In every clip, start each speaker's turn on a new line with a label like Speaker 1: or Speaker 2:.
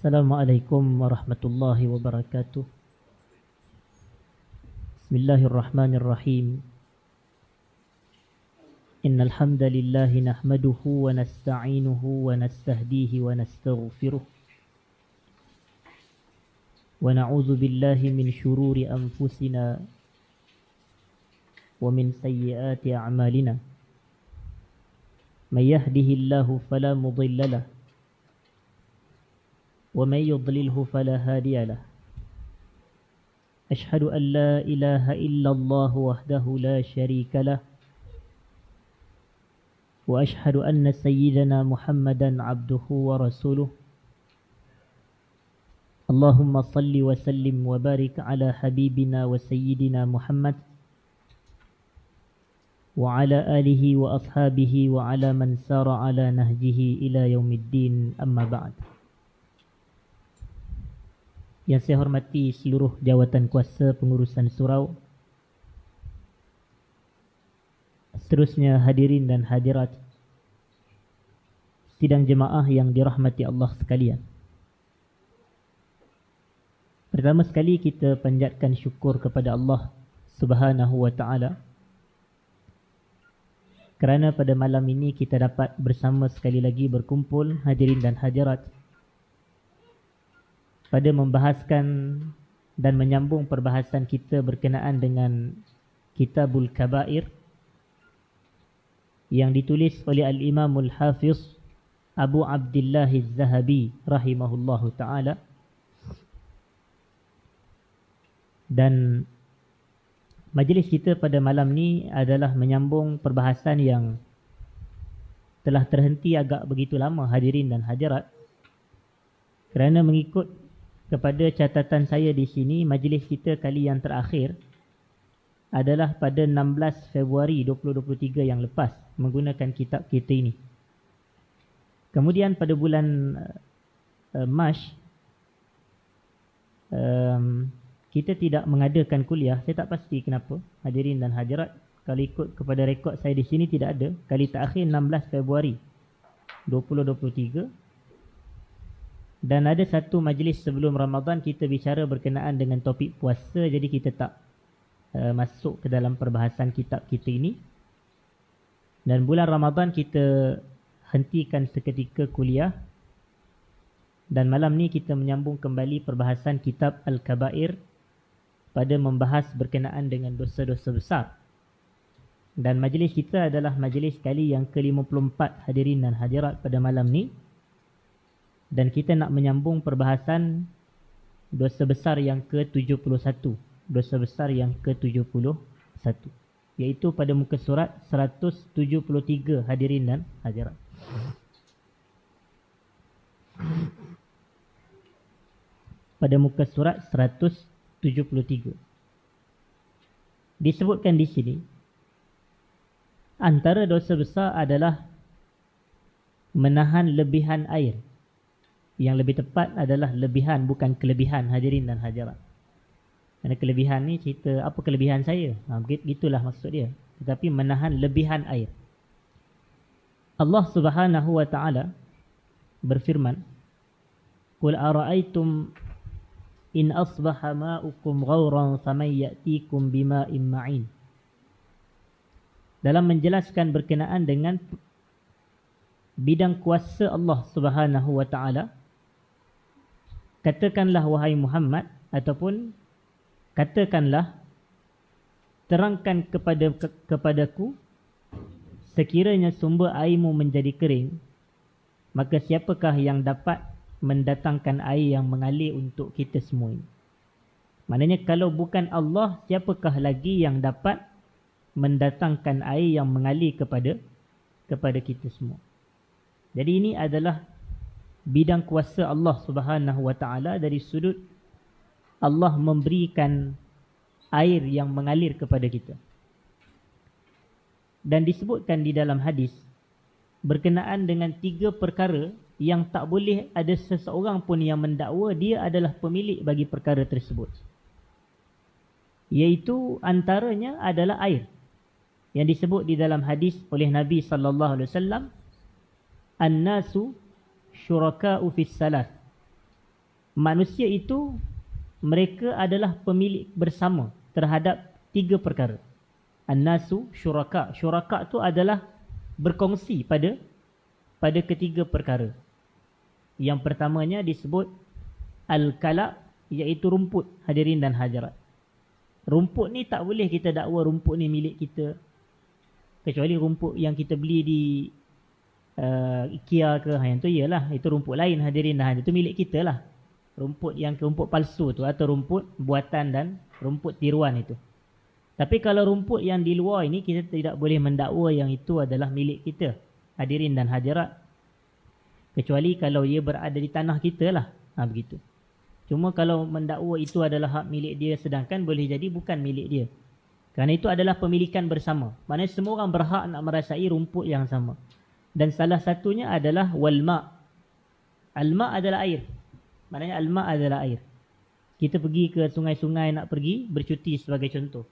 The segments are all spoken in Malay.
Speaker 1: Assalamualaikum warahmatullahi wabarakatuh. Bismillahirrahmanirrahim. Innal hamdalillah nahmaduhu wa nasta'inuhu wa nastahdihi wa nastaghfiruh. Wa na'udzu billahi min shururi anfusina wa min sayyiati a'malina. May yahdihillahu fala mudilla lahu ومن يضلله فلا هادي له أشهد أن لا إله إلا الله وحده لا شريك له وأشهد أن سيدنا محمدا عبده ورسوله اللهم صل وسلم وبارك على حبيبنا وسيدنا محمد وعلى آله وأصحابه وعلى من سار على نهجه إلى يوم الدين أما بعد. Yang saya hormati seluruh jawatan kuasa pengurusan surau, seterusnya hadirin dan hadirat sidang jemaah yang dirahmati Allah sekalian. Pertama sekali kita panjatkan syukur kepada Allah Subhanahu wa ta'ala kerana pada malam ini kita dapat bersama sekali lagi berkumpul hadirin dan hadirat pada membahaskan dan menyambung perbahasan kita berkenaan dengan Kitabul Kabair yang ditulis oleh Al-Imamul Hafiz Abu Abdillah Az-Zahabi rahimahullahu ta'ala. Dan majlis kita pada malam ni adalah menyambung perbahasan yang telah terhenti agak begitu lama hadirin dan hadirat, kerana mengikut kepada catatan saya di sini, majlis kita kali yang terakhir adalah pada 16 Februari 2023 yang lepas menggunakan kitab kita ini. Kemudian pada bulan Mac kita tidak mengadakan kuliah. Saya tak pasti kenapa hadirin dan hadirat. Kalau ikut kepada rekod saya di sini tidak ada. Kali terakhir 16 Februari 2023. Dan ada satu majlis sebelum Ramadan kita bicara berkenaan dengan topik puasa, jadi kita tak masuk ke dalam perbahasan kitab kita ini. Dan bulan Ramadan kita hentikan seketika kuliah. Dan malam ni kita menyambung kembali perbahasan kitab Al-Kabair pada membahas berkenaan dengan dosa-dosa besar. Dan majlis kita adalah majlis kali yang ke-54 hadirin dan hadirat pada malam ni. Dan kita nak menyambung perbahasan dosa besar yang ke-71. Dosa besar yang ke-71. Iaitu pada muka surat 173 hadirin dan hadirat. Pada muka surat 173. Disebutkan di sini, antara dosa besar adalah menahan lebihan air. Yang lebih tepat adalah lebihan, bukan kelebihan hadirin dan hadirat. Kerana kelebihan ni cerita apa kelebihan saya, begitulah maksud dia. Tetapi menahan lebihan air. Allah Subhanahu wa ta'ala berfirman, Qul ara'aytum in asbaha ma'ukum ghawran faman ya'tikum bima'in ma'in. Dalam menjelaskan berkenaan dengan bidang kuasa Allah Subhanahu wa ta'ala, katakanlah wahai Muhammad, ataupun katakanlah, terangkan kepadaku sekiranya sumber airmu menjadi kering, maka siapakah yang dapat mendatangkan air yang mengalir untuk kita semua ini? Maknanya kalau bukan Allah, siapakah lagi yang dapat mendatangkan air yang mengalir kepada kita semua? Jadi ini adalah bidang kuasa Allah Subhanahu wa ta'ala dari sudut Allah memberikan air yang mengalir kepada kita. Dan disebutkan di dalam hadis berkenaan dengan 3 perkara yang tak boleh ada seseorang pun yang mendakwa dia adalah pemilik bagi perkara tersebut. Iaitu antaranya adalah air. Yang disebut di dalam hadis oleh Nabi sallallahu alaihi wasallam, an-nasu syuraka'u fis salat. manusia itu mereka adalah pemilik bersama terhadap 3 perkara. An-nasu syuraka. Syuraka tu adalah berkongsi pada ketiga perkara. Yang pertamanya disebut al-kala, iaitu rumput, hadirin dan hadirat. Rumput ni tak boleh kita dakwa rumput ni milik kita, kecuali rumput yang kita beli di IKEA ke, yang tu iyalah, itu rumput lain, hadirin dan hadirat, itu milik kita lah. Rumput yang rumput palsu tu, atau rumput buatan dan rumput tiruan itu. Tapi kalau rumput yang di luar ini, kita tidak boleh mendakwa yang itu adalah milik kita, hadirin dan hadirat, kecuali kalau ia berada di tanah kita lah, begitu. Cuma kalau mendakwa itu adalah hak milik dia, sedangkan boleh jadi bukan milik dia. Kerana itu adalah pemilikan bersama. Maknanya semua orang berhak nak merasai rumput yang sama. Dan salah satunya adalah walma. Alma adalah air. Maknanya alma adalah air. Kita pergi ke sungai-sungai nak pergi bercuti sebagai contoh.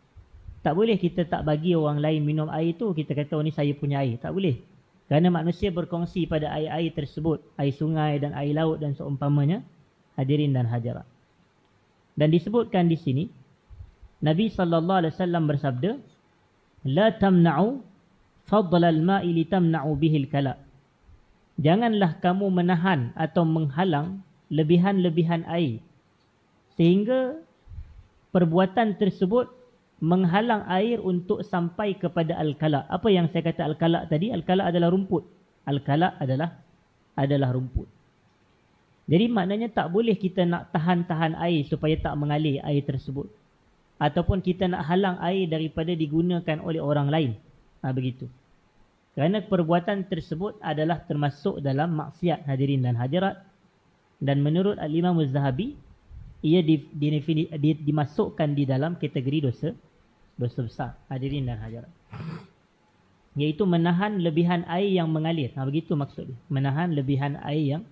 Speaker 1: Tak boleh kita tak bagi orang lain minum air tu, kita kata, oh ni saya punya air. Tak boleh. Kerana manusia berkongsi pada air-air tersebut. Air sungai dan air laut dan seumpamanya. Hadirin dan hadirat. Dan disebutkan di sini, Nabi SAW bersabda, La tamna'u fadlal ma'i litamna'u bihil kala. Janganlah kamu menahan atau menghalang lebihan-lebihan air, sehingga perbuatan tersebut menghalang air untuk sampai kepada al-kala. Apa yang saya kata al-kala tadi? Al-kala adalah rumput. Al-kala adalah rumput. Jadi maknanya tak boleh kita nak tahan-tahan air supaya tak mengalir air tersebut. Ataupun kita nak halang air daripada digunakan oleh orang lain. Begitu. Kerana perbuatan tersebut adalah termasuk dalam maksiat, hadirin dan hadirat. Dan menurut Al-Imam Az-Zahabi, ia dimasukkan di dalam kategori dosa besar, hadirin dan hadirat. Iaitu menahan lebihan air yang mengalir. Begitu maksudnya. Menahan lebihan air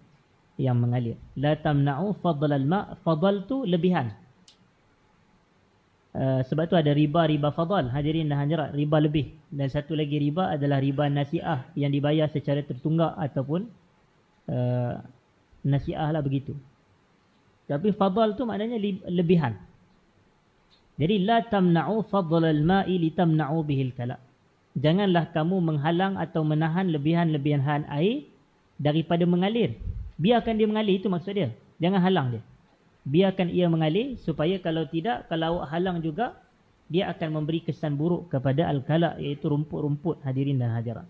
Speaker 1: yang mengalir. La tamna'u fadlal ma'. Fadl tu lebihan. Sebab tu ada riba fadl, hadirin dan hadirat, riba lebih. Dan satu lagi riba adalah riba nasi'ah, yang dibayar secara tertunggak ataupun nasi'ah lah, begitu. Tapi fadl tu maknanya lebihan. Jadi la tamna'u fadlal ma'i litamna'u bihil kala. Janganlah kamu menghalang atau menahan lebihan-lebihan air daripada mengalir. Biarkan dia mengalir, itu maksud dia. Jangan halang dia. Biarkan ia mengalir, supaya kalau tidak, kalau awak halang juga, dia akan memberi kesan buruk kepada al-kala, iaitu rumput-rumput, hadirin dan hadirat.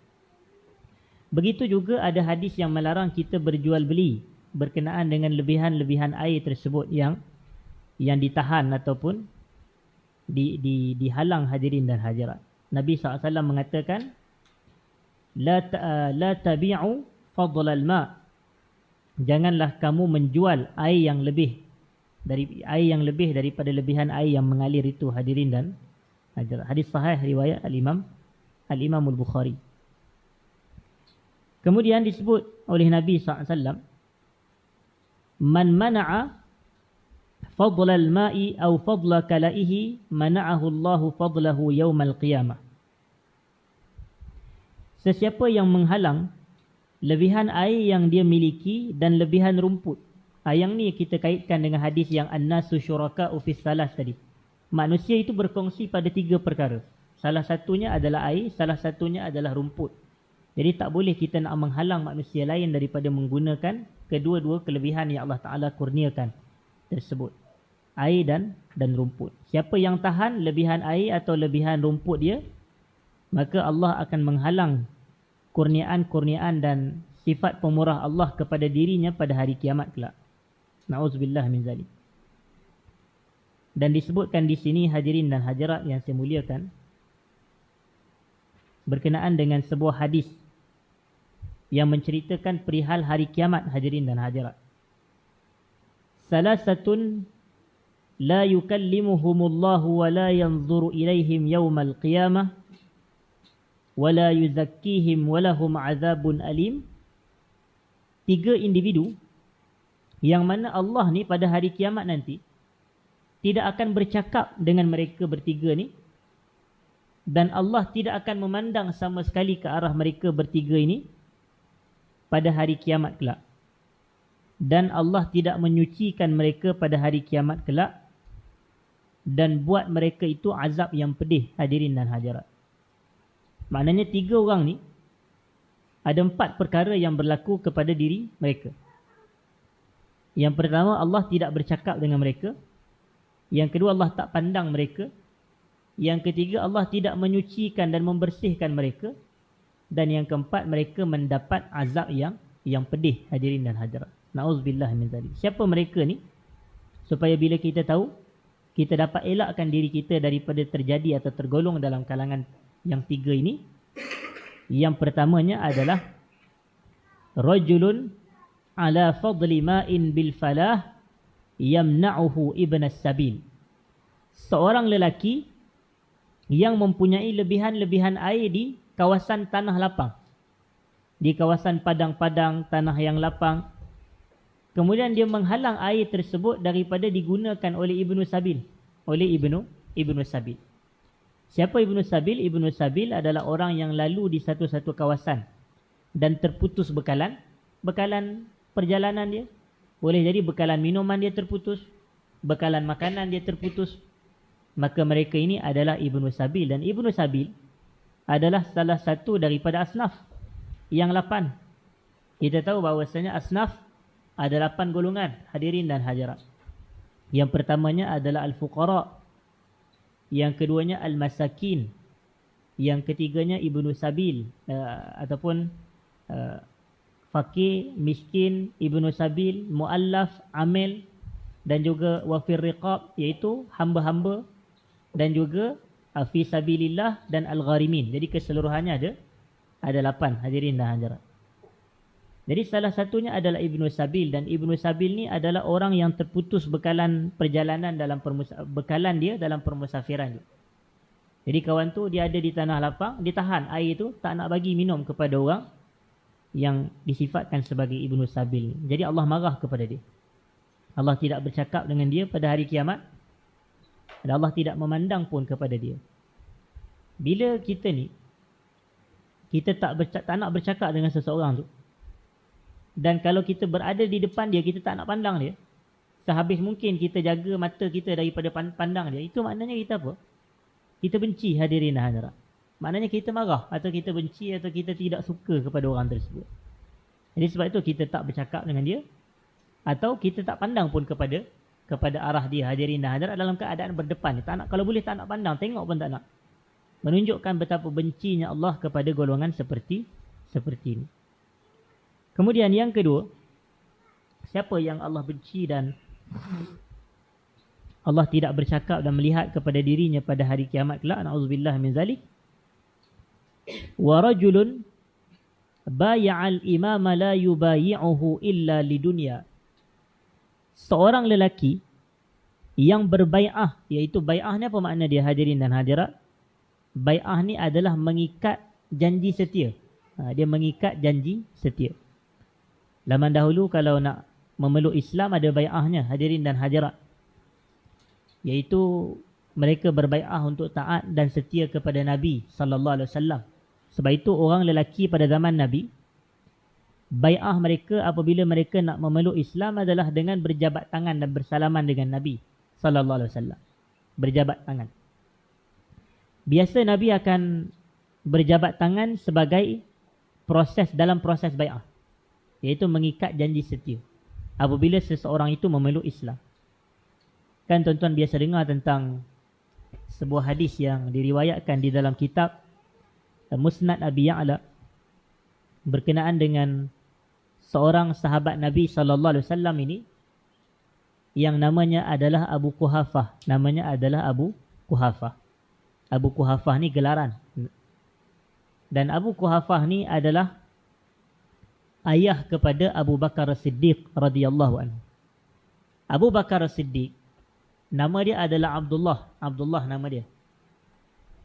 Speaker 1: Begitu juga ada hadis yang melarang kita berjual beli berkenaan dengan lebihan-lebihan air tersebut yang ditahan ataupun dihalang, hadirin dan hadirat. Nabi SAW mengatakan, La tabi'u fadlal ma'. Janganlah kamu menjual air yang lebih daripada lebihan air yang mengalir itu, hadirin dan hadirat. Hadis sahih riwayat Al-Imam Al-Bukhari. Kemudian disebut oleh Nabi SAW, Man mana'a fadlal ma'i aw fadla kala'ihi mana'ahu Allahu fadlahu yawmal qiyamah. Sesiapa yang menghalang lebihan air yang dia miliki dan lebihan rumput. Yang ni kita kaitkan dengan hadis yang an-nasu syuraka'u fis salas tadi. Manusia itu berkongsi pada 3 perkara. Salah satunya adalah air, salah satunya adalah rumput. Jadi tak boleh kita nak menghalang manusia lain daripada menggunakan kedua-dua kelebihan yang Allah Ta'ala kurniakan tersebut. Air dan rumput. Siapa yang tahan lebihan air atau lebihan rumput dia, maka Allah akan menghalang kurniaan-kurniaan dan sifat pemurah Allah kepada dirinya pada hari kiamat kelak. Na'udzubillah min zalik. Dan disebutkan di sini, hadirin dan hadirat yang saya muliakan, berkenaan dengan sebuah hadis yang menceritakan perihal hari kiamat, hadirin dan hadirat. Salasatun la yukallimuhumullahu wa la yanzuru ilaihim yawmal qiyamah wala yuzakkihim walahum azabun alim. 3 individu yang mana Allah ni pada hari kiamat nanti tidak akan bercakap dengan mereka bertiga ni, dan Allah tidak akan memandang sama sekali ke arah mereka bertiga ini pada hari kiamat kelak. dan Allah tidak menyucikan mereka pada hari kiamat kelak, dan buat mereka itu azab yang pedih. Hadirin dan hadirat, maknanya 3 orang ni ada 4 perkara yang berlaku kepada diri mereka. Yang pertama, Allah tidak bercakap dengan mereka. Yang kedua, Allah tak pandang mereka. Yang ketiga, Allah tidak menyucikan dan membersihkan mereka. Dan yang keempat, mereka mendapat azab yang pedih. Hadirin dan hadirat, na'udzubillah min zalik. Siapa mereka ni? Supaya bila kita tahu, kita dapat elakkan diri kita daripada terjadi atau tergolong dalam kalangan yang 3 ini. Yang pertamanya adalah rajulun ala fadli ma'in bil falah yamna'uhu ibn as-sabil. Seorang lelaki yang mempunyai lebihan-lebihan air di kawasan tanah lapang, di kawasan padang-padang tanah yang lapang. Kemudian dia menghalang air tersebut daripada digunakan oleh Ibnu Sabil, oleh Ibnu Sabil. Siapa Ibnu Sabil? Ibnu Sabil adalah orang yang lalu di satu-satu kawasan dan terputus bekalan perjalanan dia. Boleh jadi bekalan minuman dia terputus, bekalan makanan dia terputus. Maka mereka ini adalah Ibnu Sabil. Dan Ibnu Sabil adalah salah satu daripada asnaf yang 8. Kita tahu bahawasanya asnaf ada 8 golongan, hadirin dan hadirat. Yang pertamanya adalah al-fuqara, yang keduanya al-masakin, yang ketiganya Ibnu Sabil, ataupun fakir, miskin, Ibnu Sabil, muallaf, amil, dan juga wafir riqab, iaitu hamba-hamba, dan juga fi sabilillah dan al-gharimin. Jadi keseluruhannya ada 8, hadirin dan hadirat. Jadi salah satunya adalah Ibnu Sabil, dan Ibnu Sabil ni adalah orang yang terputus bekalan perjalanan bekalan dia dalam permusafiran dia. Jadi kawan tu dia ada di tanah lapang, dia tahan air tu, tak nak bagi minum kepada orang yang disifatkan sebagai Ibnu Sabil. Jadi Allah marah kepada dia. Allah tidak bercakap dengan dia pada hari kiamat, dan Allah tidak memandang pun kepada dia. Bila kita ni, kita tak nak bercakap dengan seseorang tu, dan kalau kita berada di depan dia, kita tak nak pandang dia, sehabis mungkin kita jaga mata kita daripada pandang dia, itu maknanya kita apa? Kita benci, hadirin dan hadirat. Maknanya kita marah, atau kita benci, atau kita tidak suka kepada orang tersebut. Jadi sebab itu kita tak bercakap dengan dia, atau kita tak pandang pun kepada arah dia, hadirin dan hadirat, dalam keadaan berdepan. Tak nak, kalau boleh tak nak pandang, tengok pun tak nak. Menunjukkan betapa bencinya Allah kepada golongan seperti ini. Kemudian yang kedua, siapa yang Allah benci dan Allah tidak bercakap dan melihat kepada dirinya pada hari kiamat kelak, na'udzubillah min zalik. Wa rajulun bay'al imama la yubayi'uhu illa lidunya. Seorang lelaki yang berbai'ah, iaitu bai'ah ni apa makna dia, hadirin dan hadirat? Bai'ah ni adalah mengikat janji setia. Dia mengikat janji setia. Zaman dahulu kalau nak memeluk Islam ada bai'ahnya, hadirin dan hadirat. Iaitu mereka berbai'ah untuk taat dan setia kepada Nabi sallallahu alaihi wasallam. Sebab itu orang lelaki pada zaman Nabi, bai'ah mereka apabila mereka nak memeluk Islam adalah dengan berjabat tangan dan bersalaman dengan Nabi sallallahu alaihi wasallam. Berjabat tangan. Biasa Nabi akan berjabat tangan sebagai dalam proses bai'ah, iaitu mengikat janji setia apabila seseorang itu memeluk Islam. Kan tuan-tuan biasa dengar tentang sebuah hadis yang diriwayatkan di dalam kitab Musnad Abi Ya'la berkenaan dengan seorang sahabat Nabi sallallahu alaihi wasallam ini yang namanya adalah Abu Quhafah. Namanya adalah Abu Quhafah. Abu Quhafah ni gelaran. Dan Abu Quhafah ni adalah ayah kepada Abu Bakar As-Siddiq radhiyallahu anhu. Abu Bakar As-Siddiq, nama dia adalah Abdullah. Abdullah nama dia.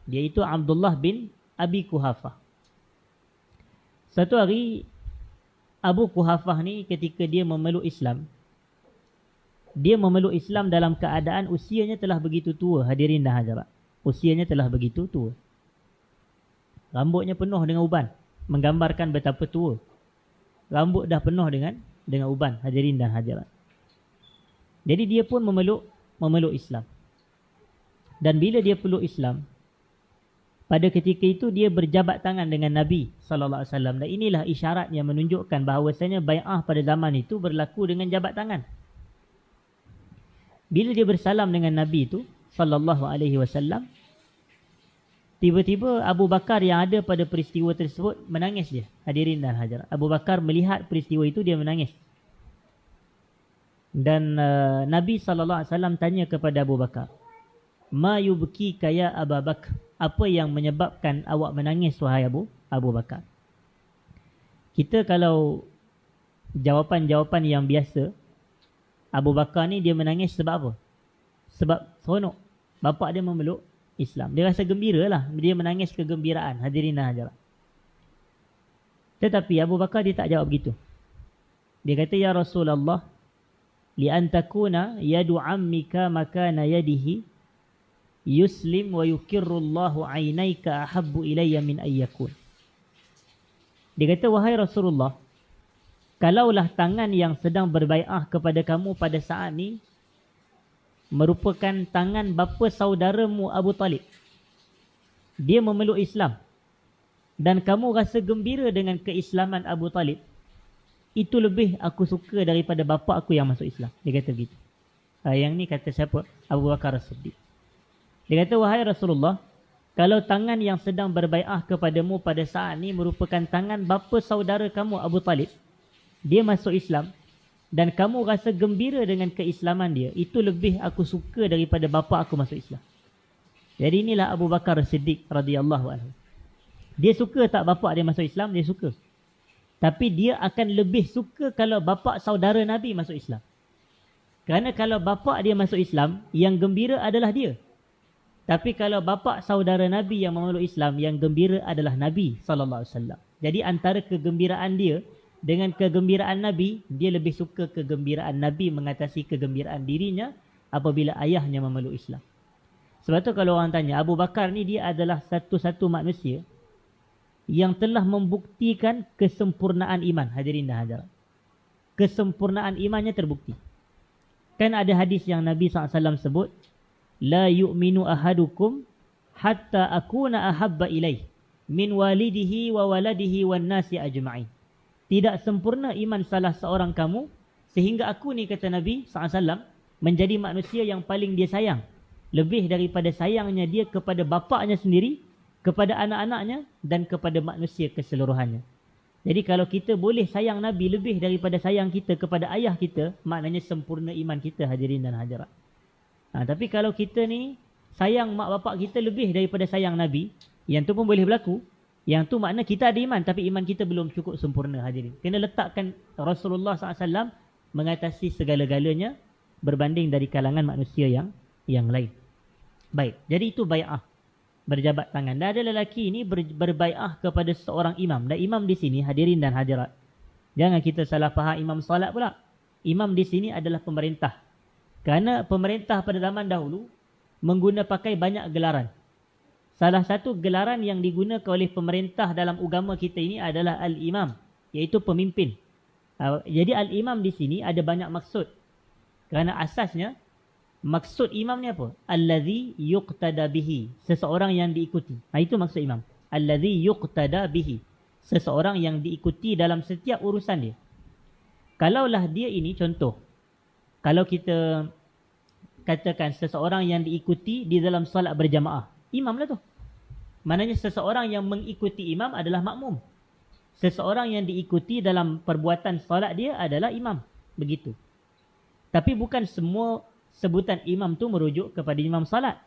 Speaker 1: Dia itu Abdullah bin Abi Quhafah. Satu hari Abu Quhafah ni ketika dia memeluk Islam, dia memeluk Islam dalam keadaan usianya telah begitu tua, hadirin dan hadirat. Usianya telah begitu tua. Rambutnya penuh dengan uban, menggambarkan betapa tua. Rambut dah penuh dengan dengan uban, hadirin dan hadirat. Jadi dia pun memeluk Islam. Dan bila dia peluk Islam, pada ketika itu dia berjabat tangan dengan Nabi sallallahu alaihi wasallam. Dan inilah isyarat yang menunjukkan bahawasanya bai'ah pada zaman itu berlaku dengan jabat tangan. Bila dia bersalam dengan Nabi itu sallallahu alaihi wasallam, tiba-tiba Abu Bakar yang ada pada peristiwa tersebut menangis dia. Hadirin dan hadirat. Abu Bakar melihat peristiwa itu, dia menangis. Dan Nabi sallallahu alaihi wasallam tanya kepada Abu Bakar, "Ma yubkika ya Abu Bakar?" Apa yang menyebabkan awak menangis wahai Abu Bakar? Kita kalau jawapan-jawapan yang biasa, Abu Bakar ni dia menangis sebab apa? Sebab seronok. Bapa dia memeluk Islam. Dia rasa gembira lah. Dia menangis kegembiraan. Hadirin dan hadirat. Tetapi Abu Bakar dia tak jawab begitu. Dia kata, "Ya Rasulullah, li'an takuna yadu ammika makana yadihi yuslim wa yukirrullahu ainaika ahabbu ilayya min ayyakun." Dia kata, "Wahai Rasulullah, kalaulah tangan yang sedang berbai'ah kepada kamu pada saat ni merupakan tangan bapa saudaramu Abu Talib, dia memeluk Islam, dan kamu rasa gembira dengan keislaman Abu Talib, itu lebih aku suka daripada bapa aku yang masuk Islam." Dia kata begitu. Yang ni kata siapa? Abu Bakar As-Siddiq. Dia kata, "Wahai Rasulullah, kalau tangan yang sedang berbai'ah kepadamu pada saat ni merupakan tangan bapa saudara kamu Abu Talib, dia masuk Islam, dan kamu rasa gembira dengan keislaman dia, itu lebih aku suka daripada bapa aku masuk Islam." Jadi inilah Abu Bakar As-Siddiq radhiyallahu anhu. Dia suka tak bapa dia masuk Islam? Dia suka. Tapi dia akan lebih suka kalau bapa saudara Nabi masuk Islam. Kerana kalau bapa dia masuk Islam, yang gembira adalah dia. Tapi kalau bapa saudara Nabi yang memeluk Islam, yang gembira adalah Nabi sallallahu alaihi wasallam. Jadi antara kegembiraan dia dengan kegembiraan Nabi, dia lebih suka kegembiraan Nabi mengatasi kegembiraan dirinya apabila ayahnya memeluk Islam. Sebab tu kalau orang tanya, Abu Bakar ni dia adalah satu-satu manusia yang telah membuktikan kesempurnaan iman. Hadirin dan hadirat. Kesempurnaan imannya terbukti. Kan ada hadis yang Nabi SAW sebut, "La yu'minu ahadukum hatta akuna ahabba ilaih min walidihi wa waladihi wan nasi ajma'in." Tidak sempurna iman salah seorang kamu sehingga aku ni, kata Nabi SAW, menjadi manusia yang paling dia sayang, lebih daripada sayangnya dia kepada bapaknya sendiri, kepada anak-anaknya, dan kepada manusia keseluruhannya. Jadi kalau kita boleh sayang Nabi lebih daripada sayang kita kepada ayah kita, maknanya sempurna iman kita, hadirin dan hadirat. Tapi kalau kita ni sayang mak bapak kita lebih daripada sayang Nabi, yang tu pun boleh berlaku. Yang tu makna kita ada iman, tapi iman kita belum cukup sempurna, hadirin. Kena letakkan Rasulullah SAW mengatasi segala-galanya berbanding dari kalangan manusia yang lain. Baik, jadi itu bai'ah, berjabat tangan. Dan ada lelaki ini berbai'ah kepada seorang imam. Dan imam di sini, hadirin dan hadirat, jangan kita salah faham imam salat pula. Imam di sini adalah pemerintah. Kerana pemerintah pada zaman dahulu pakai banyak gelaran. Salah satu gelaran yang digunakan oleh pemerintah dalam agama kita ini adalah al-imam, iaitu pemimpin. Jadi al-imam di sini ada banyak maksud. Kerana asasnya maksud imam ni apa? Allazi yuqtada bihi, seseorang yang diikuti. Itu maksud imam. Allazi yuqtada bihi, seseorang yang diikuti dalam setiap urusan dia. Kalaulah dia ini, contoh, kalau kita katakan seseorang yang diikuti di dalam solat berjamaah, imam lah tu. Maknanya seseorang yang mengikuti imam adalah makmum. Seseorang yang diikuti dalam perbuatan solat dia adalah imam. Begitu. Tapi bukan semua sebutan imam tu merujuk kepada imam solat.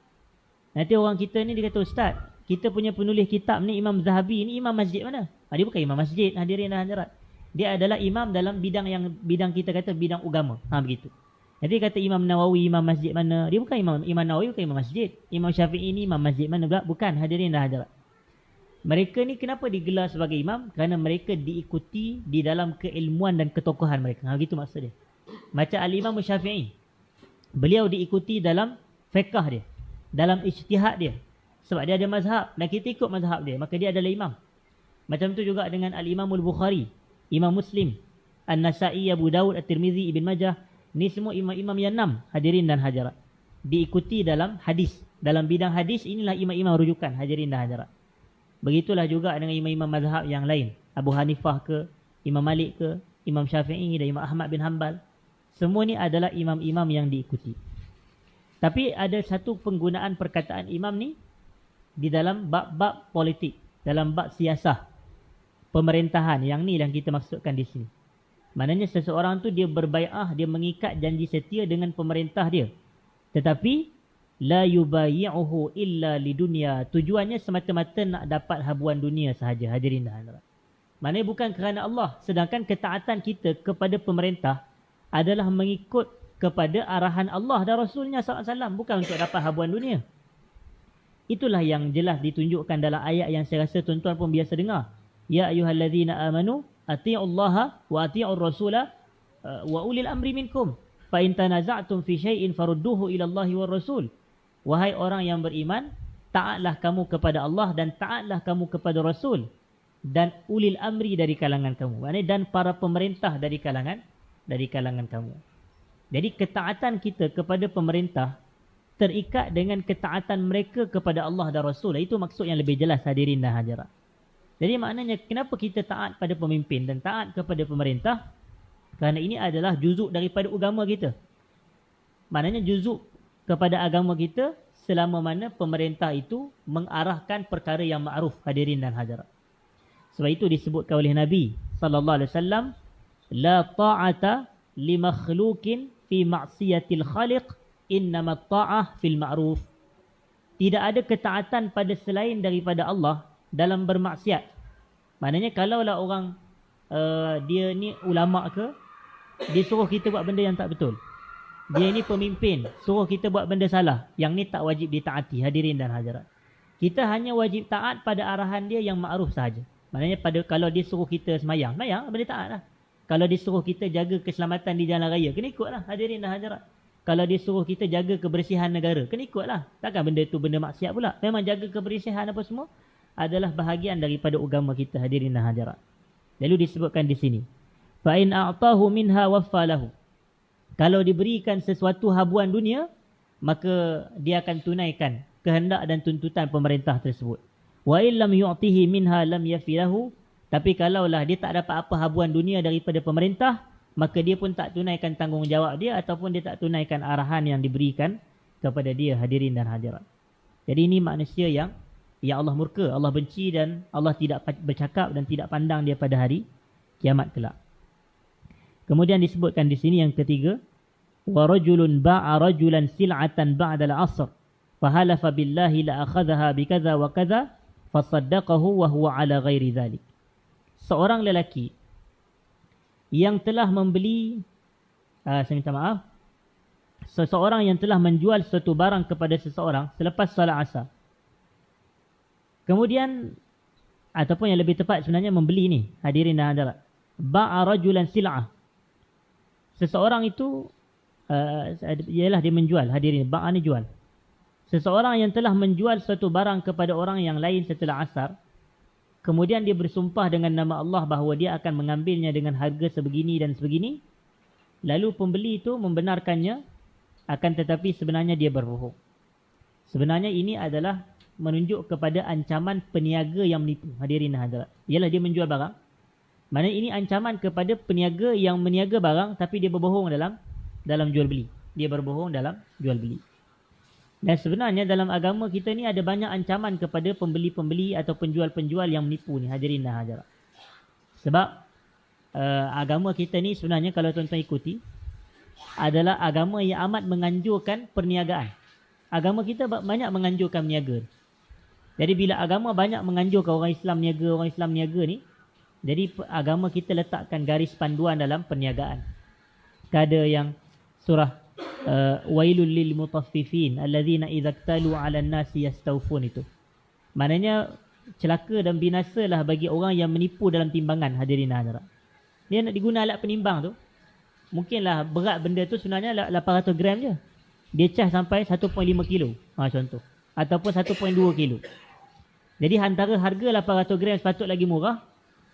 Speaker 1: Nanti orang kita ni dia kata, "Ustaz, kita punya penulis kitab ni Imam Zahabi ni imam masjid mana?" Dia bukan imam masjid, hadirin dan hadirat. Dia adalah imam dalam bidang kita kata bidang agama. Begitu. Jadi kata Imam Nawawi imam masjid mana? Dia bukan Imam Nawawi bukan imam masjid. Imam Syafi'i ni imam masjid mana pula? Bukan, hadirin dan hadirat. Mereka ni kenapa digelar sebagai imam? Kerana mereka diikuti di dalam keilmuan dan ketokohan mereka. Begitu maksud dia. Macam Al-Imam Syafi'i, beliau diikuti dalam fiqh dia, dalam ijtihad dia. Sebab dia ada mazhab dan kita ikut mazhab dia, maka dia adalah imam. Macam tu juga dengan Al-Imam Al-Bukhari, Imam Muslim. An-Nasa'i, Abu Daud, At-Tirmizi, Ibn Majah. Ni semua imam-imam yang 6, hadirin dan hadirat. Diikuti dalam hadis. Dalam bidang hadis, inilah imam-imam rujukan, hadirin dan hadirat. Begitulah juga dengan imam-imam mazhab yang lain. Abu Hanifah ke, Imam Malik ke, Imam Syafi'i dan Imam Ahmad bin Hanbal. Semua ni adalah imam-imam yang diikuti. Tapi ada satu penggunaan perkataan imam ni di dalam bab-bab politik, dalam bab siasah, pemerintahan. Yang ni yang kita maksudkan di sini. Maknanya seseorang tu dia berbai'ah, dia mengikat janji setia dengan pemerintah dia. Tetapi la yubayi'uhu illa lidunya. Tujuannya semata-mata nak dapat habuan dunia sahaja, hadirin dan hadirat. Maknanya bukan kerana Allah. Sedangkan ketaatan kita kepada pemerintah adalah mengikut kepada arahan Allah dan Rasulnya SAW. Bukan untuk dapat habuan dunia. Itulah yang jelas ditunjukkan dalam ayat yang saya rasa tuan-tuan pun biasa dengar. Ya ayyuhalladzina amanu ati'ullaha wa ati'ur rasula wa ulil amri minkum. Fa in tanaza'tum fi syai'in farudduhu ila Allahi war Rasul. Wahai orang yang beriman, taatlah kamu kepada Allah dan taatlah kamu kepada Rasul dan ulil amri dari kalangan kamu. Maknanya dan para pemerintah dari kalangan kamu. Jadi ketaatan kita kepada pemerintah terikat dengan ketaatan mereka kepada Allah dan Rasul. Itu maksud yang lebih jelas, hadirin dan hadirat. Jadi maknanya kenapa kita taat pada pemimpin dan taat kepada pemerintah? Kerana ini adalah juzuk daripada agama kita. Maknanya juzuk kepada agama kita selama mana pemerintah itu mengarahkan perkara yang ma'ruf, hadirin dan hadirat. Sebab itu disebutkan oleh Nabi sallallahu alaihi wasallam, la ta'ata li makhluqin fi ma'siyatil khaliq, innama ta'ah fil ma'ruf. Tidak ada ketaatan pada selain daripada Allah dalam bermaksiat. Maknanya kalaulah orang dia ni ulama ke, dia suruh kita buat benda yang tak betul. Dia ni pemimpin, suruh kita buat benda salah. Yang ni tak wajib ditaati, hadirin dan hadirat. Kita hanya wajib taat pada arahan dia yang ma'ruf sahaja. Maknanya kalau dia suruh kita semayang, boleh taat lah. Kalau dia suruh kita jaga keselamatan di jalan raya, kena ikutlah, hadirin dan hadirat. Kalau dia suruh kita jaga kebersihan negara, kena ikutlah. Takkan benda tu benda maksiat pula. Memang jaga kebersihan apa semua adalah bahagian daripada agama kita, hadirin dan hadirat. Lalu disebutkan di sini, fa in a'tahu minha waffalahu. Kalau diberikan sesuatu habuan dunia, maka dia akan tunaikan kehendak dan tuntutan pemerintah tersebut. Wa illam yu'tihi minha lam yafilahu. Tapi kalaulah dia tak dapat apa habuan dunia daripada pemerintah, maka dia pun tak tunaikan tanggungjawab dia ataupun dia tak tunaikan arahan yang diberikan kepada dia, hadirin dan hadirat. Jadi ini manusia yang Allah murka, Allah benci dan Allah tidak bercakap dan tidak pandang dia pada hari kiamat kelak. Kemudian disebutkan di sini yang ketiga, wa rajulun ba'a rajulan sil'atan ba'da al-'asr fa halafa billahi la akhadhaha bi kadza wa kadza fa saddaqahu wa huwa 'ala ghairi dhalik. Seorang lelaki yang telah membeli seseorang yang telah menjual suatu barang kepada seseorang selepas solat asar. Kemudian ataupun yang lebih tepat sebenarnya membeli ni, hadirin dan hadirat. Ba'a rajulan sil'ah. Seseorang itu ialah dia menjual, hadirin, ba'a ni jual. Seseorang yang telah menjual suatu barang kepada orang yang lain setelah asar, kemudian dia bersumpah dengan nama Allah bahawa dia akan mengambilnya dengan harga sebegini dan sebegini. Lalu pembeli itu membenarkannya, akan tetapi sebenarnya dia berbohong. Sebenarnya ini adalah menunjuk kepada ancaman peniaga yang menipu, hadirin dan hadirat. Ialah dia menjual barang. Maknanya ini ancaman kepada peniaga yang meniaga barang tapi dia berbohong dalam jual beli. Dia berbohong dalam jual beli. Dan sebenarnya dalam agama kita ni ada banyak ancaman kepada pembeli-pembeli atau penjual-penjual yang menipu ni, hadirin dan hadirat. Sebab agama kita ni sebenarnya kalau tuan-tuan ikuti adalah agama yang amat menganjurkan perniagaan. Agama kita banyak menganjurkan berniaga. Jadi bila agama banyak menganjurkan orang Islam niaga ni, jadi agama kita letakkan garis panduan dalam perniagaan. Ada yang surah wailul lil mutaffifin allazina idza iktalu 'alan nasi yastawfun itu. Maknanya celaka dan binasalah bagi orang yang menipu dalam timbangan, hadirin dan hadirat. Dia nak diguna alat penimbang tu, mungkinlah berat benda tu sebenarnya 800 gram je. Dia cas sampai 1.5 kilo. Contoh. Ataupun 1.2 kilo. Jadi antara harga 800 gram sepatut lagi murah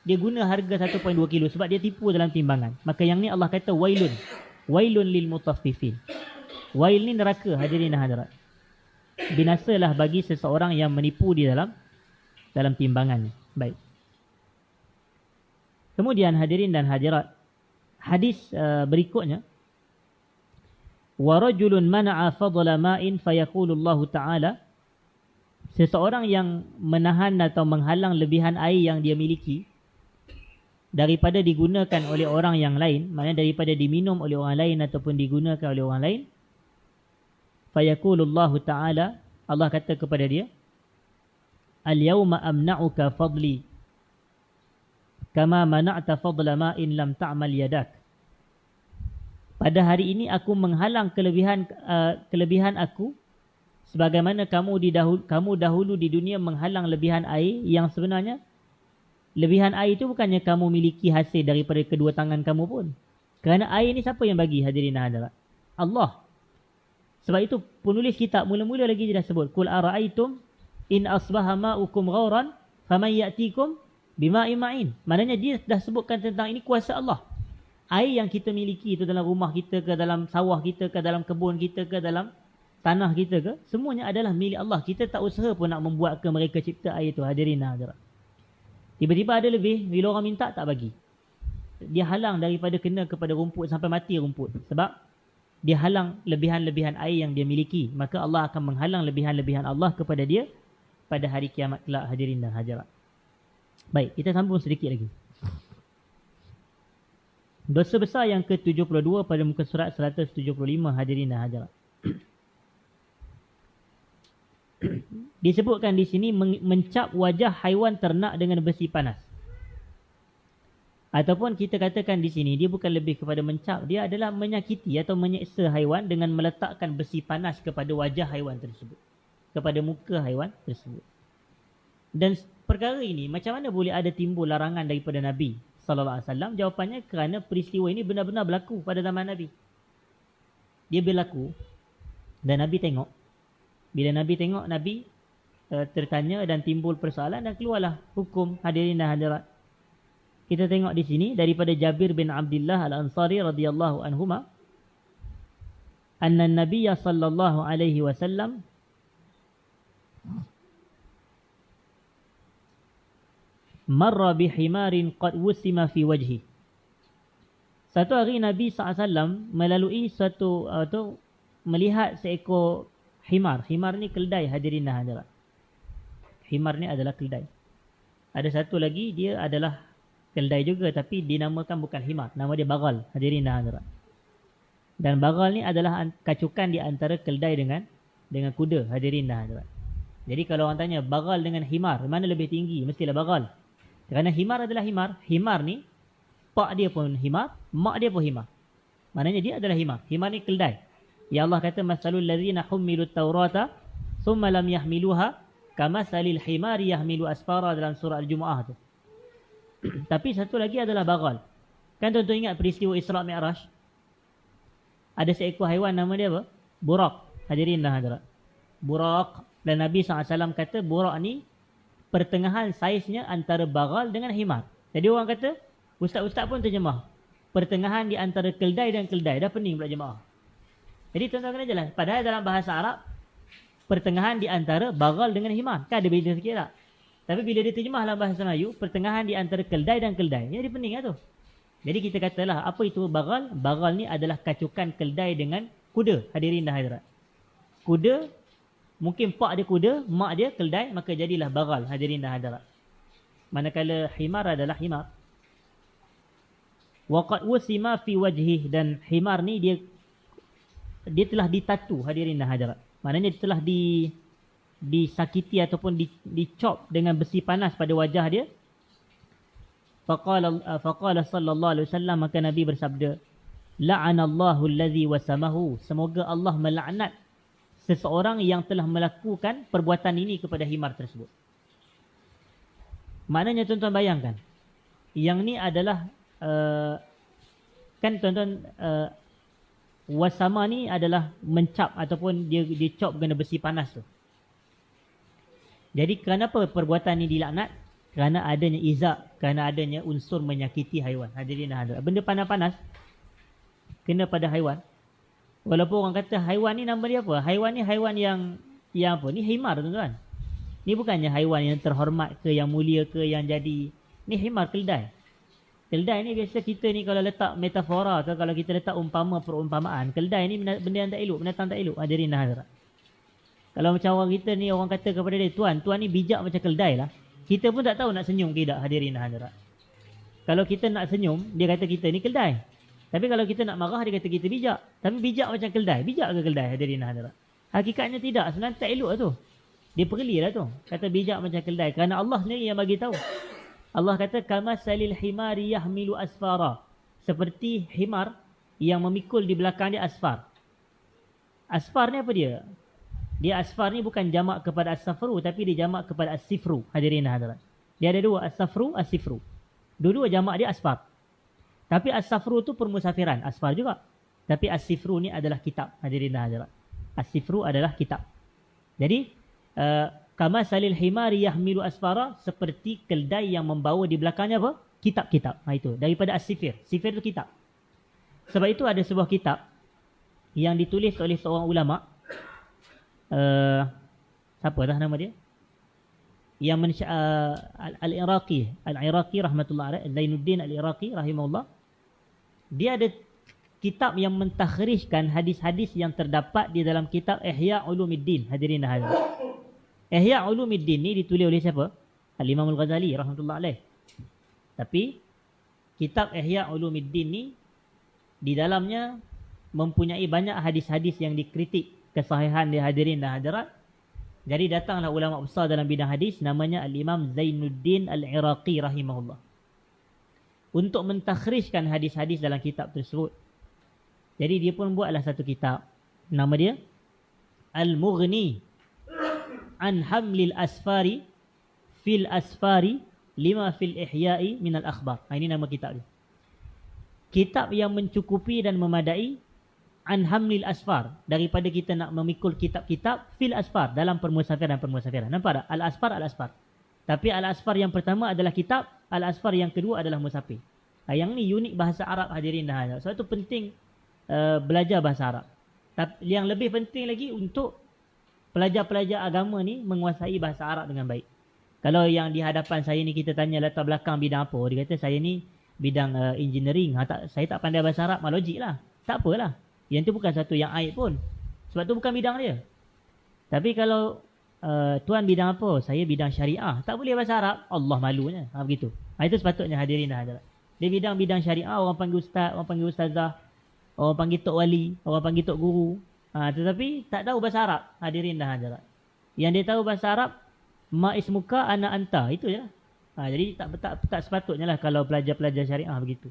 Speaker 1: dia guna harga 1.2 kilo sebab dia tipu dalam timbangan. Maka yang ni Allah kata wailun. Wailun lil mutaffifin. Wail ni neraka, hadirin dan hadirat. Binasalah bagi seseorang yang menipu di dalam timbangan. Baik. Kemudian hadirin dan hadirat, hadis berikutnya, wa rajulun mana'a fadla ma'in fayaqulu Allah Ta'ala, seseorang yang menahan atau menghalang lebihan air yang dia miliki daripada digunakan oleh orang yang lain, maknanya daripada diminum oleh orang lain ataupun digunakan oleh orang lain, fayaqulu Allah Ta'ala, Allah kata kepada dia, al-yawma amna'uka fadli kama mana'ta fadla ma'in lam ta'mal yadak. Pada hari ini aku menghalang kelebihan aku sebagaimana kamu dahulu di dunia menghalang lebihan air yang sebenarnya lebihan air itu bukannya kamu miliki hasil daripada kedua tangan kamu pun. Kerana air ni siapa yang bagi, hadirin dan hadirat? Allah. Sebab itu penulis kitab mula-mula lagi dia dah sebut, qul ara'aitum in asbaha ma'ukum ghauran faman ya'tikum bima'in ma'in. Maknanya dia dah sebutkan tentang ini kuasa Allah. Air yang kita miliki itu dalam rumah kita ke, dalam sawah kita ke, dalam kebun kita ke, dalam tanah kita ke, semuanya adalah milik Allah. Kita tak usaha pun nak membuat ke mereka cipta air itu, hadirin dan hadirat. Tiba-tiba ada lebih, bila orang minta tak bagi. Dia halang daripada kena kepada rumput sampai mati rumput. Sebab dia halang lebihan-lebihan air yang dia miliki. Maka Allah akan menghalang lebihan-lebihan Allah kepada dia pada hari kiamat kelak, hadirin dan hadirat. Baik, kita sambung sedikit lagi. Dosa besar yang ke-72 pada muka surat 175, hadirin dan hadirat. Disebutkan di sini mencap wajah haiwan ternak dengan besi panas. Ataupun kita katakan di sini dia bukan lebih kepada mencap, dia adalah menyakiti atau menyeksa haiwan dengan meletakkan besi panas kepada wajah haiwan tersebut, kepada muka haiwan tersebut. Dan perkara ini macam mana boleh ada timbul larangan daripada Nabi sallallahu alaihi wasallam? Jawapannya kerana peristiwa ini benar-benar berlaku pada zaman Nabi. Dia berlaku dan Nabi tengok. Bila Nabi tengok, Nabi tertanya dan timbul persoalan dan keluarlah hukum, hadirin dan hadirat. Kita tengok di sini daripada Jabir bin Abdullah Al-Ansari radhiyallahu anhuma, anna an-nabiy sallallahu alaihi wasallam marra bihimarin qad wusima fi wajhi. Satu hari Nabi SAW melalui melihat seekor himar. Himar ni keldai, hadirin dan hadirat. Himar ni adalah keldai. Ada satu lagi, dia adalah keldai juga tapi dinamakan bukan himar. Nama dia bagal, hadirin dan hadirat. Dan bagal ni adalah kacukan di antara keldai dengan kuda, hadirin dan hadirat. Jadi kalau orang tanya bagal dengan himar, mana lebih tinggi? Mestilah bagal. Kerana himar adalah himar. Himar ni, pak dia pun himar, mak dia pun himar. Maknanya dia adalah himar. Himar ni keldai. Ya Allah kata, masalul ladzina hummilut taurata thumma lam yahmiluha kamasalil himari yahmilu asfara, dalam surah Al-Jumu'ah tu. Tapi satu lagi adalah bagal. Kan tuan-tuan ingat peristiwa Isra' Mi'raj? Ada seekor haiwan nama dia apa? Burak. Hadirin dan hadirat. Burak. Dan Nabi SAW kata burak ni pertengahan saiznya antara bagal dengan himar. Jadi orang kata, ustaz-ustaz pun terjemah pertengahan di antara keldai dan keldai. Dah pening pula jemaah. Jadi tuan-tuan kena jelas. Padahal dalam bahasa Arab, pertengahan di antara bagal dengan himar. Kan ada beza sikit tak? Tapi bila dia terjemah dalam bahasa Melayu, pertengahan di antara keldai dan keldai. Jadi pening lah tu. Jadi kita katalah, apa itu bagal? Bagal ni adalah kacukan keldai dengan kuda, hadirin dan hadirat. Kuda, mungkin pak dia kuda, mak dia keldai, maka jadilah bagal, hadirin dan hadirat. Manakala himar adalah himar. Waqad wusima fi wajhih, dan himar ni dia telah ditatu, hadirin dan hadirat. Maknanya dia telah disakiti ataupun dicop dengan besi panas pada wajah dia. Faqala sallallahu alaihi wasallam, maka Nabi bersabda, la'anallahu allazi wasamahu, semoga Allah melaknat seseorang yang telah melakukan perbuatan ini kepada himar tersebut. Maknanya tuan-tuan bayangkan, yang ni adalah kan tuan-tuan, wasama ni adalah mencap ataupun dia cop guna besi panas tu. Jadi kenapa perbuatan ni dilaknat? kerana adanya izak, kerana adanya unsur menyakiti haiwan. Hadirin dan hadirat. Benda panas-panas kena pada haiwan. Walaupun orang kata haiwan ni nama dia apa? Haiwan ni haiwan yang apa? Ni himar tuan-tuan. Ni bukannya haiwan yang terhormat ke, yang mulia ke, yang jadi. Ni himar, keldai. Keldai ni biasa kita ni kalau letak metafora ke, kalau kita letak umpama perumpamaan, keldai ni benda yang tak elok, binatang tak elok. Hadirin dan hadirat. Kalau macam orang kita ni, orang kata kepada dia, tuan ni bijak macam keldai lah. Kita pun tak tahu nak senyum ke tidak, hadirin dan hadirat. Kalau kita nak senyum, dia kata kita ni keldai. Tapi kalau kita nak marah, dia kata kita bijak. Tapi bijak macam keldai. Bijak ke keldai, hadirin dan hadirat? Hakikatnya tidak. Sebenarnya tak elok lah tu. Dia perli lah tu. Kata bijak macam keldai. Kerana Allah sendiri yang bagi tahu. Allah kata, kamasalil himari yahmilu asfara. Seperti himar yang memikul di belakang dia asfar. Asfar ni apa dia? Dia asfar ni bukan jamak kepada as-safru, tapi dia jamak kepada as-sifru, hadirin dan hadirat. Dia ada dua, as-safru, as-sifru. Dua-dua jamak dia asfar. Tapi as-safru tu permusafiran, asfar juga. Tapi as-sifru ni adalah kitab, hadirin dan hadirat. As-sifru adalah kitab. Jadi, kama salil himari yahmilu asfara, seperti keldai yang membawa di belakangnya apa? Kitab-kitab. Itu daripada as-sifir. Sifir tu kitab. Sebab itu ada sebuah kitab yang ditulis oleh seorang ulama. Siapa dah nama dia? Yang Al-Iraqi rahmatullah alaih, Zainuddin Al-Iraqi rahimahullah. Dia ada kitab yang mentakhrijkan hadis-hadis yang terdapat di dalam kitab Ihya Ulumuddin, hadirin dan hadirat. Ihya Ulumuddin ni ditulis oleh siapa? Al-Imam Al-Ghazali rahmatullah alaih. Tapi kitab Ihya Ulumuddin ni di dalamnya mempunyai banyak hadis-hadis yang dikritik kesahihan dia, hadirin dan hadirat. Jadi datanglah ulama besar dalam bidang hadis, namanya Al-Imam Zainuddin Al-Iraqi rahimahullah, untuk mentakhrijkan hadis-hadis dalam kitab tersebut. Jadi dia pun buatlah satu kitab, nama dia Al-Mughni an Hamlil Asfari fil Asfari lima fil Ihya'i minal Akhbar. Ini nama kitab dia. Kitab yang mencukupi dan memadai an hamlil asfar, daripada kita nak memikul kitab-kitab fil asfar, dalam permusafiran. Nampak tak? Al-asfar, al-asfar. Tapi al-asfar yang pertama adalah kitab, al-asfar yang kedua adalah musafir. Yang ni unik bahasa Arab, hadirin dan hadirat. Sebab itu penting belajar bahasa Arab. Tapi yang lebih penting lagi untuk pelajar-pelajar agama ni menguasai bahasa Arab dengan baik. Kalau yang di hadapan saya ni kita tanya latar belakang bidang apa, dia kata saya ni bidang engineering. Saya tak pandai bahasa Arab, logik lah. Tak apalah. Yang tu bukan satu yang aib pun. Sebab tu bukan bidang dia. Tapi kalau tuan bidang apa? Saya bidang syariah. Tak boleh bahasa Arab. Allah malunya. Begitu. Itu sepatutnya hadirin dan hadirat. Dia bidang syariah, orang panggil ustaz, orang panggil ustazah, orang panggil tok wali, orang panggil tok guru. Tetapi tak tahu bahasa Arab, hadirin dan hadirat. Yang dia tahu bahasa Arab, ma ismuka ana anta. Itu je lah. Jadi tak sepatutnya lah kalau pelajar-pelajar syariah begitu.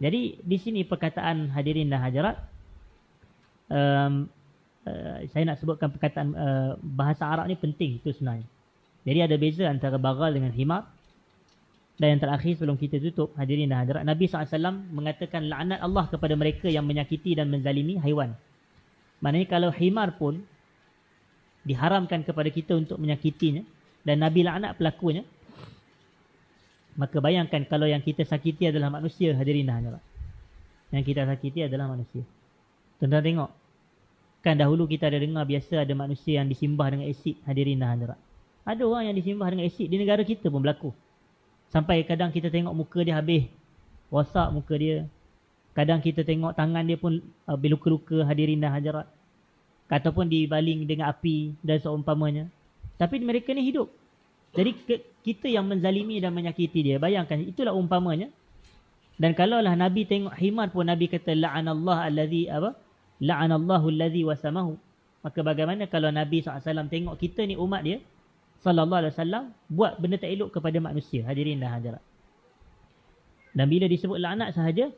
Speaker 1: Jadi di sini perkataan hadirin dan hadirat, saya nak sebutkan perkataan bahasa Arab ni penting itu sebenarnya. Jadi ada beza antara bagal dengan himar. Dan yang terakhir sebelum kita tutup, hadirin dan hadirat, Nabi SAW mengatakan laknat Allah kepada mereka yang menyakiti dan menzalimi haiwan. Maknanya kalau himar pun diharamkan kepada kita untuk menyakitinya, dan Nabi laknat pelakunya, maka bayangkan kalau yang kita sakiti adalah manusia, hadirin dan hadirat. Yang kita sakiti adalah manusia. Tuan-tuan tengok, kan dahulu kita ada dengar biasa ada manusia yang disimbah dengan asid, hadirin dan hadirat. Ada orang yang disimbah dengan asid, di negara kita pun berlaku. Sampai kadang kita tengok muka dia habis rosak muka dia. Kadang kita tengok tangan dia pun berluka-luka, hadirin dan hadirat. Ataupun dibaling dengan api dan seumpamanya. Tapi mereka ni hidup. Jadi kita yang menzalimi dan menyakiti dia, bayangkan itulah umpamanya. Dan kalaulah Nabi tengok himar pun, Nabi kata la'anallahu allazi wasamahu. Maka bagaimana kalau Nabi SAW tengok kita ni umat dia sallallahu alaihi wasallam buat benda tak elok kepada manusia, hadirin dan hadirat. Dan bila disebut laknat sahaja,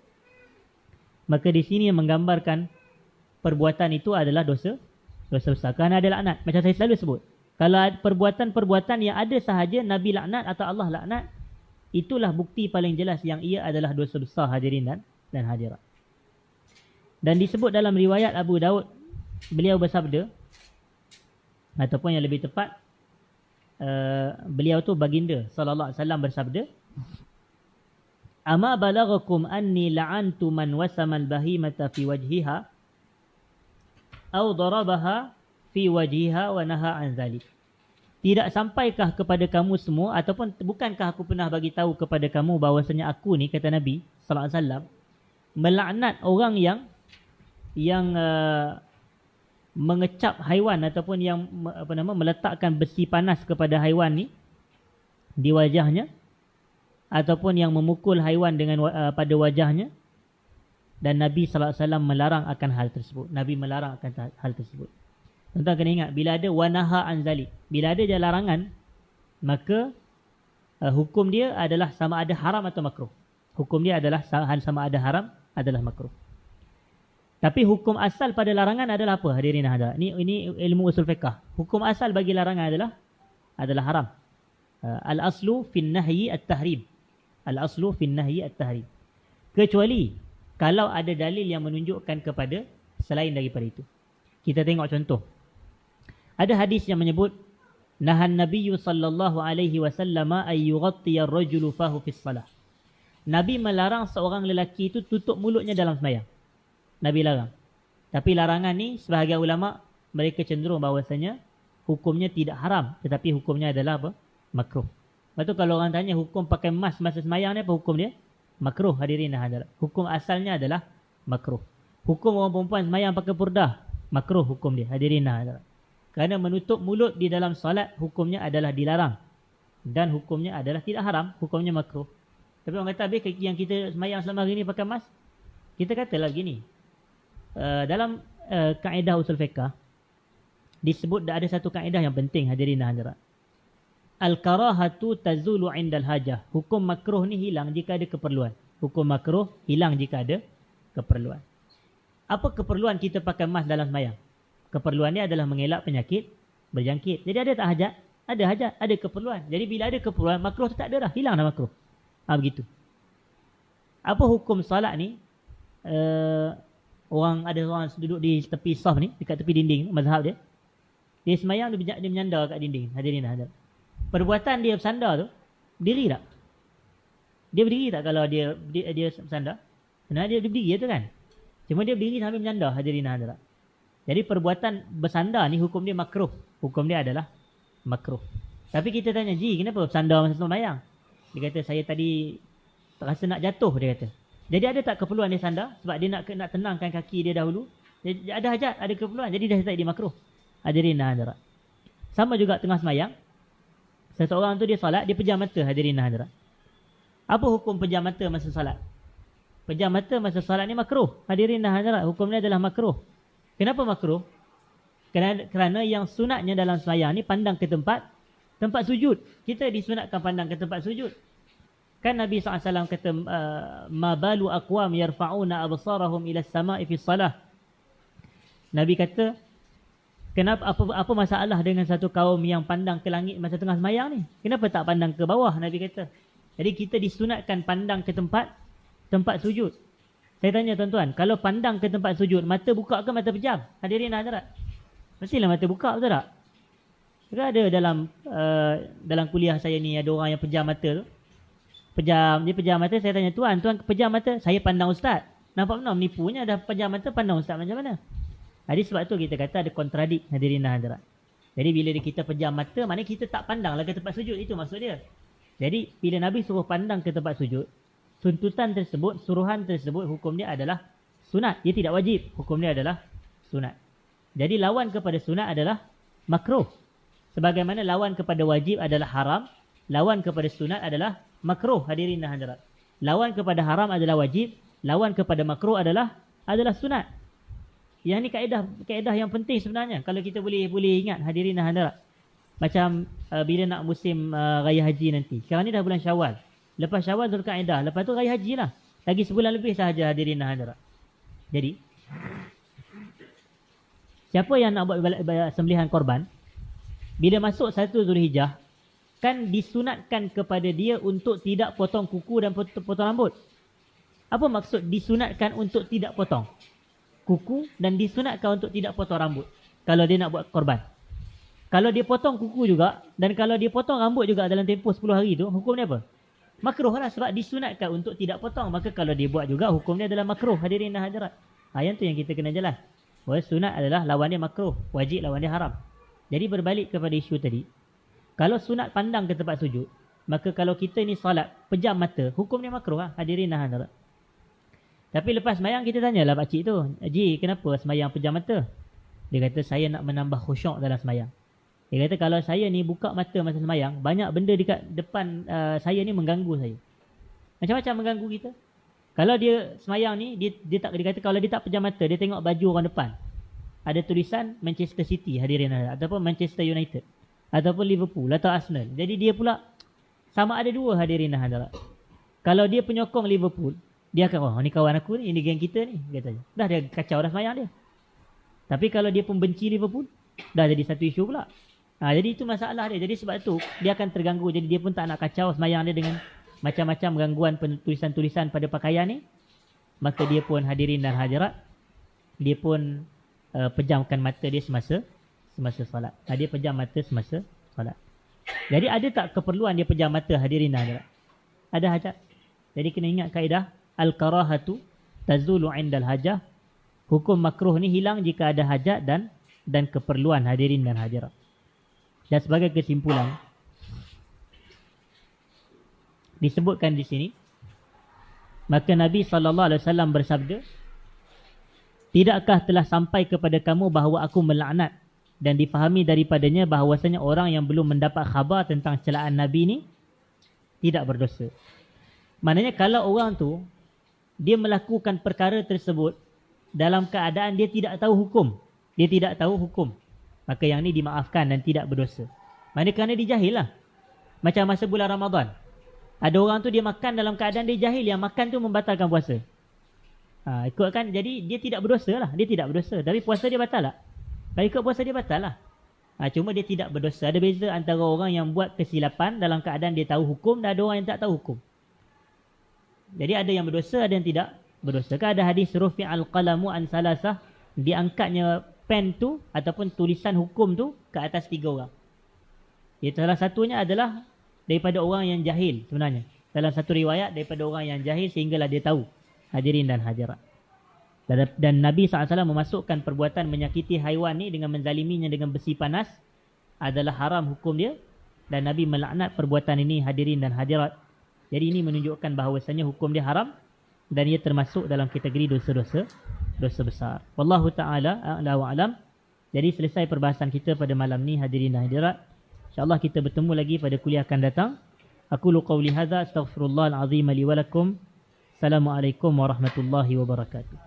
Speaker 1: maka di sini menggambarkan perbuatan itu adalah dosa besar. Kerana ada laknat. Macam saya selalu sebut, kalau perbuatan-perbuatan yang ada sahaja Nabi laknat atau Allah laknat, itulah bukti paling jelas yang ia adalah dosa besar, hadirin dan hadirat. Dan disebut dalam riwayat Abu Daud, beliau bersabda, ataupun yang lebih tepat, beliau tu baginda sallallahu alaihi wasallam bersabda, "Ama balaghakum anni la'antu man wasama al-bahimata fi wajhiha aw darabaha fi wajhiha wa naha an zalik." Tidak sampaikah kepada kamu semua, ataupun bukankah aku pernah bagi tahu kepada kamu bahawasanya aku ni, kata Nabi sallallahu alaihi wasallam, melaknat orang yang mengecap haiwan ataupun yang meletakkan besi panas kepada haiwan ni di wajahnya, ataupun yang memukul haiwan dengan pada wajahnya, dan Nabi sallallahu alaihi wasallam melarang akan hal tersebut. Nabi melarang akan hal tersebut. Tuan-tuan kena ingat, bila ada wanaha anzalik, bila ada je larangan, maka hukum dia adalah sama ada haram atau makruh. Hukum dia adalah sama ada haram adalah makruh. Tapi hukum asal pada larangan adalah apa, hadirin hadirat? Ini ilmu usul fiqh. Hukum asal bagi larangan adalah haram. Al-aslu fin nahyi at-tahrim. Al-aslu fin nahyi at-tahrim. Kecuali kalau ada dalil yang menunjukkan kepada selain daripada itu. Kita tengok contoh. Ada hadis yang menyebut nahan Nabiyyu sallallahu alaihi wasallam ay yughatti ar-rajulu fahu fi shalah. Nabi melarang seorang lelaki itu tutup mulutnya dalam sembahyang. Nabi larang. Tapi larangan ni sebahagian ulama mereka cenderung bahawasanya hukumnya tidak haram, tetapi hukumnya adalah apa? Makruh. Lepas tu kalau orang tanya hukum pakai mask masa sembahyang ni apa hukum dia? Makruh, hadirin dan hadirat. Hukum asalnya adalah makruh. Hukum orang perempuan sembahyang pakai purdah, makruh hukum dia, hadirin dan hadirat. Kerana menutup mulut di dalam solat hukumnya adalah dilarang, dan hukumnya adalah tidak haram, hukumnya makruh. Tapi orang kata, habis yang kita sembahyang selama hari ni pakai mask? Kita katalah gini, dalam kaedah usul fiqh disebut ada satu kaedah yang penting, hadirin dan hadirat. Al-karahatu tazulu indal hajah. Hukum makruh ni hilang jika ada keperluan. Hukum makruh hilang jika ada keperluan. Apa keperluan kita pakai mask dalam sembahyang? Keperluan ni adalah mengelak penyakit berjangkit. Jadi ada tak hajat? Ada hajat, ada keperluan. Jadi bila ada keperluan, makruh tu tak ada dah, hilang dah makruh. Begitu. Apa hukum salat ni? Ada orang duduk di tepi saf ni, dekat tepi dinding, mazhab dia. Dia sembahyang, dia menyandar kat dinding. Hadirin hadirat. Perbuatan dia bersandar tu, berdiri tak? Dia berdiri tak kalau dia bersandar? Sebenarnya dia berdiri tu kan? Cuma dia berdiri sambil menyandar, hadirin hadirat. Jadi perbuatan bersandar ni hukum dia makruh. Hukum dia adalah makruh. Tapi kita tanya, Ji, kenapa bersandar masa sembahyang? Dia kata, saya tadi terasa nak jatuh, dia kata. Jadi ada tak keperluan dia sandar? Sebab dia nak tenangkan kaki dia dahulu. Jadi ada hajat, ada keperluan. Jadi dah dia makruh. Hadirin dan hadirat. Sama juga tengah sembahyang. Seseorang tu dia salat, dia pejam mata, hadirin dan hadirat. Apa hukum pejam mata masa salat? Pejam mata masa salat ni makruh, hadirin dan hadirat. Hukumnya adalah makruh. Kenapa makruh? Kerana yang sunatnya dalam sembahyang ni pandang ke tempat sujud. Kita disunatkan pandang ke tempat sujud. Kan Nabi SAW kata, ma balu aqwam yarfa'una absarahum ila as-sama'i fi shalah. Nabi kata, kenapa apa masalah dengan satu kaum yang pandang ke langit masa tengah sembahyang ni? Kenapa tak pandang ke bawah? Nabi kata. Jadi kita disunatkan pandang ke tempat sujud. Saya tanya tuan-tuan, kalau pandang ke tempat sujud, mata buka ke mata pejam? Hadirin hadirat. Mestilah mata buka, betul tak? Ada dalam kuliah saya ni ada orang yang pejam mata tu. Dia pejam mata, saya tanya, tuan pejam mata, saya pandang ustaz. Nampak benar menipunya, dah pejam mata pandang ustaz macam mana? Jadi sebab tu kita kata ada kontradik, hadirin dan hadirat. Jadi bila kita pejam mata, maknanya kita tak pandanglah ke tempat sujud, itu maksud dia. Jadi bila Nabi suruh pandang ke tempat sujud, suruhan tersebut hukum dia adalah sunat. Dia tidak wajib, hukum dia adalah sunat. Jadi lawan kepada sunat adalah makruh. Sebagaimana lawan kepada wajib adalah haram, lawan kepada sunat adalah makruh, hadirin dan hadirat. Lawan kepada haram adalah wajib, lawan kepada makruh adalah sunat. Yang ni kaedah yang penting sebenarnya. Kalau kita boleh ingat, hadirin dan hadirat. Macam bila nak musim raya haji nanti. Sekarang ni dah bulan Syawal. Lepas Syawal Zulkaidah, lepas tu raya haji lah. Lagi sebulan lebih sahaja, hadirin dan hadirat. Jadi siapa yang nak buat sembelihan korban, bila masuk 1 Zulhijjah, kan disunatkan kepada dia untuk tidak potong kuku dan potong rambut. Apa maksud disunatkan untuk tidak potong kuku dan disunatkan untuk tidak potong rambut kalau dia nak buat korban? Kalau dia potong kuku juga, dan kalau dia potong rambut juga dalam tempoh 10 hari tu, hukum dia apa? Makruh lah, sebab disunatkan untuk tidak potong. Maka kalau dia buat juga, hukum dia adalah makruh, hadirin dan hadirat. Yang tu yang kita kena jelas. Bahawa sunat adalah lawan dia makruh, wajib lawan dia haram. Jadi berbalik kepada isu tadi, kalau sunat pandang ke tempat sujud, maka kalau kita ni salat pejam mata, hukum dia makruh lah, hadirin dan hadirat. Tapi lepas semayang kita tanyalah pakcik tu, Haji, kenapa semayang pejam mata? Dia kata, saya nak menambah khusyuk dalam semayang. Dia kata, kalau saya ni buka mata masa semayang, banyak benda dekat depan saya ni mengganggu saya. Macam-macam mengganggu kita. Kalau dia semayang ni, dia kata kalau dia tak pejam mata, dia tengok baju orang depan, ada tulisan Manchester City, hadirin, ataupun Manchester United, ataupun Liverpool atau Arsenal. Jadi dia pula sama ada dua, hadirin dan hadirat. Kalau dia penyokong Liverpool, dia akan, oh ni kawan aku ni, ini geng kita ni, katanya. Dah dia kacau dah semayang dia. Tapi kalau dia pembenci Liverpool, dah jadi satu isu pula. Jadi itu masalah dia. Jadi sebab itu dia akan terganggu. Jadi dia pun tak nak kacau semayang dia dengan macam-macam gangguan tulisan-tulisan pada pakaian ni. Maka dia pun, hadirin dan hadirat, dia pun pejamkan mata dia semasa salat. Dia pejam mata semasa salat. Jadi ada tak keperluan dia pejam mata, hadirin dan hadirat? Ada hajat. Jadi kena ingat kaedah al-karahatu tazulu indal hajah. Hukum makruh ni hilang jika ada hajat dan keperluan, hadirin dan hadirat. Dan sebagai kesimpulan, disebutkan di sini, maka Nabi SAW bersabda, tidakkah telah sampai kepada kamu bahawa aku melaknat dan difahami daripadanya bahawasanya orang yang belum mendapat khabar tentang celaan Nabi ni tidak berdosa. Maknanya kalau orang tu dia melakukan perkara tersebut dalam keadaan dia tidak tahu hukum, maka yang ni dimaafkan dan tidak berdosa. Maknanya kerana dia jahil lah. Macam masa bulan Ramadan, ada orang tu dia makan dalam keadaan dia jahil, yang makan tu membatalkan puasa. Ikutkan, jadi dia tidak berdosa lah. Dia tidak berdosa, tapi puasa dia batal lah. Kalau ikut puasa dia batal lah. Cuma dia tidak berdosa. Ada beza antara orang yang buat kesilapan dalam keadaan dia tahu hukum, dan ada orang yang tak tahu hukum. Jadi ada yang berdosa, ada yang tidak berdosa. Kan ada hadis rufi'al qalamu an salasah, diangkatnya pen tu ataupun tulisan hukum tu ke atas 3 orang. Itu salah satunya adalah daripada orang yang jahil sebenarnya. Dalam satu riwayat, daripada orang yang jahil sehinggalah dia tahu, hadirin dan hadirat. Dan Nabi SAW memasukkan perbuatan menyakiti haiwan ni dengan menzaliminya dengan besi panas adalah haram hukum dia. Dan Nabi melaknat perbuatan ini, hadirin dan hadirat. Jadi ini menunjukkan bahawasanya hukum dia haram dan ia termasuk dalam kategori dosa-dosa besar. Wallahu ta'ala a'la wa alam. Jadi selesai perbahasan kita pada malam ni, hadirin dan hadirat. InsyaAllah kita bertemu lagi pada kuliah akan datang. Aqulu qawli hadza astaghfirullahal azim li wa lakum. Assalamualaikum warahmatullahi wabarakatuh.